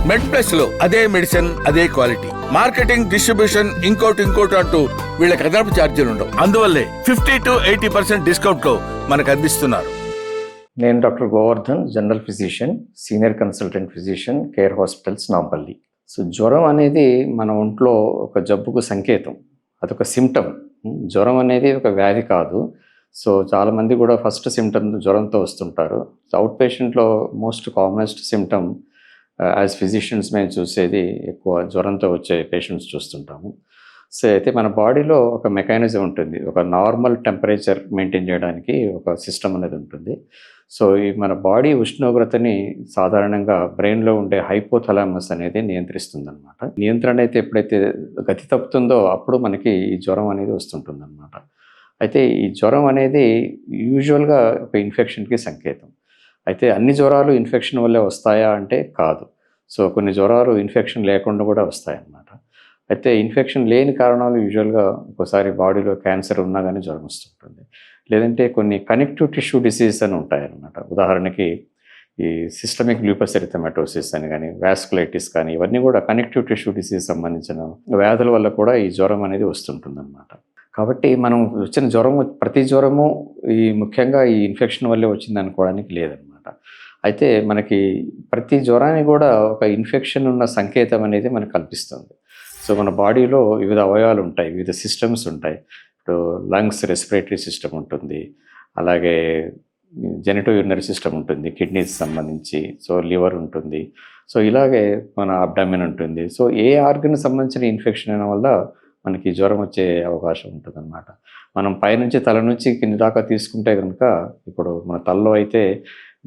మెడ్ plus లో అదే medicine అదే క్వాలిటీ, మార్కెటింగ్ డిస్ట్రిబ్యూషన్ ఇంకోటి అంటూ వీళ్ళకి అదనపు ఛార్జీలు ఉండవు. అందువల్లే 50 to 80% డిస్కౌంట్ లో మనకు అందిస్తున్నారు. నేను doctor Govardhan, general physician, senior consultant physician, care hospitals, Nampally. So జ్వరం అనేది మన ఒంట్లో ఒక జబ్బుకు సంకేతం, అదొక సిమ్టమ్. జ్వరం అనేది ఒక వ్యాధి కాదు. సో చాలామంది కూడా ఫస్ట్ సిమ్టమ్ జ్వరంతో వస్తుంటారు. అవుట్ పేషెంట్లో most commonest symptom as physicians మేము చూసేది ఎక్కువ జ్వరంతో వచ్చే పేషెంట్స్ చూస్తుంటాము. సో అయితే మన బాడీలో ఒక మెకానిజం ఉంటుంది, ఒక నార్మల్ టెంపరేచర్ మెయింటైన్ చేయడానికి ఒక సిస్టమ్ అనేది ఉంటుంది. సో ఈ మన బాడీ ఉష్ణోగ్రతని సాధారణంగా బ్రెయిన్లో ఉండే హైపోథలామస్ అనేది నియంత్రిస్తుంది అనమాట. నియంత్రణ అయితే ఎప్పుడైతే గతి తప్పుతుందో అప్పుడు మనకి ఈ జ్వరం అనేది వస్తుంటుంది అనమాట. అయితే ఈ జ్వరం అనేది యూజువల్గా ఒక ఇన్ఫెక్షన్కి సంకేతం. అయితే అన్ని జ్వరాలు ఇన్ఫెక్షన్ వల్లే వస్తాయా అంటే కాదు. సో కొన్ని జ్వరాలు ఇన్ఫెక్షన్ లేకుండా కూడా వస్తాయన్నమాట. అయితే ఇన్ఫెక్షన్ లేని కారణాలు యూజువల్గా ఒకసారి బాడీలో క్యాన్సర్ ఉన్నా కానీ జ్వరం వస్తుంటుంది. లేదంటే కొన్ని కనెక్టివ్ టిష్యూ డిసీజ్ అని ఉంటాయన్నమాట. ఉదాహరణకి ఈ సిస్టమిక్ లూపస్ ఎరిథెమాటోసిస్ అని కానీ, వాస్కులైటిస్ కానీ, ఇవన్నీ కూడా కనెక్టివ్ టిష్యూ డిసీజ్ సంబంధించిన వ్యాధుల వల్ల కూడా ఈ జ్వరం అనేది వస్తుంటుంది అన్నమాట. కాబట్టి మనం వచ్చిన జ్వరము, ప్రతి జ్వరము ఈ ముఖ్యంగా ఈ ఇన్ఫెక్షన్ వల్లే వచ్చింది అనుకోవడానికి లేదనమాట. అయితే మనకి ప్రతి జ్వరానికి కూడా ఒక ఇన్ఫెక్షన్ ఉన్న సంకేతం అనేది మనకు కల్పిస్తుంది. సో మన బాడీలో వివిధ అవయవాలు ఉంటాయి, వివిధ సిస్టమ్స్ ఉంటాయి. ఇప్పుడు లంగ్స్, రెస్పిరేటరీ సిస్టమ్ ఉంటుంది, అలాగే జెనిటో యూరినరీ సిస్టమ్ ఉంటుంది, కిడ్నీస్ సంబంధించి, సో లివర్ ఉంటుంది, సో ఇలాగే మన అబ్డామిన్ ఉంటుంది. సో ఏ ఆర్గన్ సంబంధించిన ఇన్ఫెక్షన్ అయిన వల్ల మనకి జ్వరం వచ్చే అవకాశం ఉంటుంది అన్నమాట. మనం పైనుంచి తల నుంచి కింది దాకా తీసుకుంటే కనుక, ఇప్పుడు మన తలలో అయితే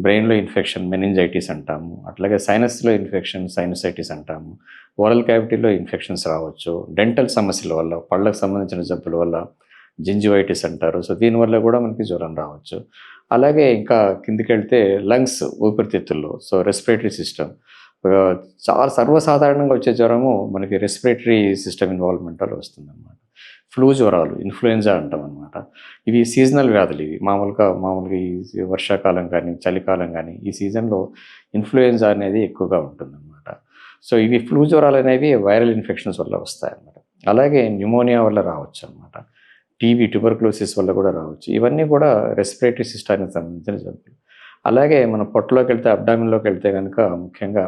బ్రెయిన్లో ఇన్ఫెక్షన్ మెనింజైటిస్ అంటాము, అట్లాగే సైనస్లో ఇన్ఫెక్షన్ సైనసైటిస్ అంటాము, ఓరల్ క్యావిటీలో ఇన్ఫెక్షన్స్ రావచ్చు, డెంటల్ సమస్యల వల్ల, పళ్ళకు సంబంధించిన జబ్బుల వల్ల జింజివైటిస్ అంటారు. సో దీనివల్ల కూడా మనకి జ్వరం రావచ్చు. అలాగే ఇంకా కిందికి వెళ్తే లంగ్స్, ఊపిరితిత్తుల్లో, సో రెస్పిరేటరీ సిస్టమ్, చాలా సర్వసాధారణంగా వచ్చే జ్వరము మనకి రెస్పిరేటరీ సిస్టమ్ ఇన్వాల్వ్మెంట్ వల్ల వస్తుందన్నమాట. ఫ్లూ జ్వరాలు, ఇన్ఫ్లుయెంజా అంటాం అనమాట. ఇవి సీజనల్ వ్యాధులు. ఇవి మామూలుగా ఈ వర్షాకాలం కానీ, చలికాలం కానీ, ఈ సీజన్లో ఇన్ఫ్లుయెంజా అనేది ఎక్కువగా ఉంటుందన్నమాట. సో ఇవి ఫ్లూ జ్వరాలు అనేవి వైరల్ ఇన్ఫెక్షన్స్ వల్ల వస్తాయన్నమాట. అలాగే న్యూమోనియా వల్ల రావచ్చు అనమాట. టీబీ, ట్యూబర్క్లోసిస్ వల్ల కూడా రావచ్చు. ఇవన్నీ కూడా రెస్పిరేటరీ సిస్టానికి సంబంధించిన జబ్బులు. అలాగే మన పొట్టలోకి వెళ్తే, అబ్డామిన్లోకి వెళ్తే కనుక ముఖ్యంగా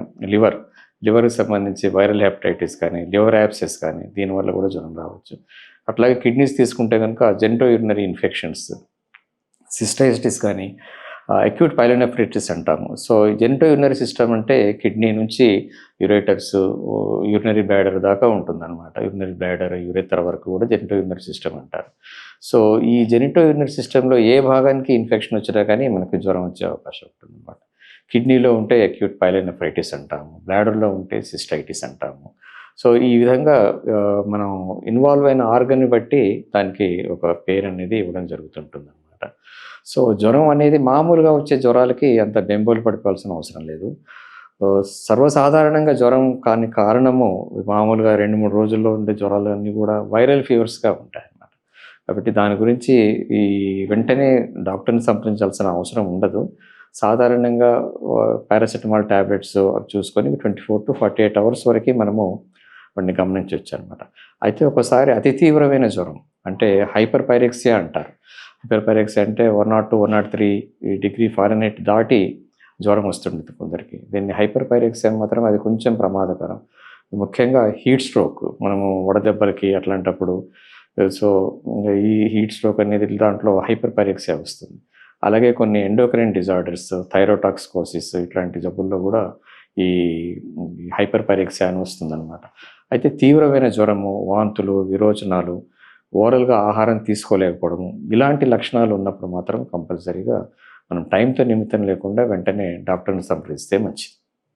లివర్కి సంబంధించి వైరల్ హెపటైటిస్ కానీ, లివర్ యాబ్సెస్ కానీ, దీనివల్ల కూడా జ్వరం రావచ్చు. అట్లాగే కిడ్నీస్ తీసుకుంటే కనుక జెనిటో యూరినరీ ఇన్ఫెక్షన్స్, సిస్టైటిస్ కానీ, అక్యూట్ పైలోనెఫ్రైటిస్ అంటాము. సో జెనిటో యూరినరీ సిస్టమ్ అంటే కిడ్నీ నుంచి యురేటర్స్, యూరినరీ బ్లాడర్ దాకా ఉంటుందన్నమాట. యూరినరీ బ్లాడర్, యురేతర్ వరకు కూడా జెనిటో యూరినరీ సిస్టమ్ అంటారు. సో ఈ జెనిటో యూరినరీ సిస్టంలో ఏ భాగానికి ఇన్ఫెక్షన్ వచ్చినా కానీ మనకి జ్వరం వచ్చే అవకాశం ఉంటుందన్నమాట. కిడ్నీలో ఉంటే అక్యూట్ పైలోనెఫ్రైటిస్ అంటాము, బ్లాడర్లో ఉంటే సిస్టైటిస్ అంటాము. సో ఈ విధంగా మనం ఇన్వాల్వ్ అయిన ఆర్గన్ని బట్టి దానికి ఒక పేరు అనేది ఇవ్వడం జరుగుతుంటుంది అనమాట. సో జ్వరం అనేది మామూలుగా వచ్చే జ్వరాలకి అంత బెంబోలు పడిపోవాల్సిన అవసరం లేదు. సర్వసాధారణంగా జ్వరం కాని కారణము మామూలుగా 2-3 రోజుల్లో ఉండే జ్వరాలు అన్నీ కూడా వైరల్ ఫీవర్స్గా ఉంటాయి అన్నమాట. కాబట్టి దాని గురించి ఈ వెంటనే డాక్టర్ని సంప్రదించాల్సిన అవసరం ఉండదు. సాధారణంగా పారాసెటమాల్ ట్యాబ్లెట్స్ చూసుకొని 24 to 48 hours వరకు మనము వాటిని గమనించవచ్చు అనమాట. అయితే ఒకసారి అతి తీవ్రమైన జ్వరం అంటే హైపర్ పైరెక్సియా అంటారు. హైపర్ పైరెక్సియా అంటే 102, 103 డిగ్రీ ఫారెన్హీట్ దాటి జ్వరం వస్తుంటుంది కొందరికి. దీన్ని హైపర్ పైరెక్సియా మాత్రం అది కొంచెం ప్రమాదకరం. ముఖ్యంగా హీట్ స్ట్రోక్, మనము వడదెబ్బలకి అట్లాంటప్పుడు, సో ఈ హీట్ స్ట్రోక్ అనేది దాంట్లో హైపర్ పైరెక్సియా వస్తుంది. అలాగే కొన్ని ఎండోక్రైన్ డిజార్డర్స్, థైరోటాక్సికోసిస్, ఇట్లాంటి జబ్బుల్లో కూడా ఈ హైపర్ పైరెక్సియా అని వస్తుందన్నమాట. అయితే తీవ్రమైన జ్వరము, వాంతులు, విరోచనాలు, ఓరల్గా ఆహారం తీసుకోలేకపోవడము, ఇలాంటి లక్షణాలు ఉన్నప్పుడు మాత్రం కంపల్సరీగా మనం టైంతో నిమిత్తం లేకుండా వెంటనే డాక్టర్ని సంప్రదిస్తే మంచిది.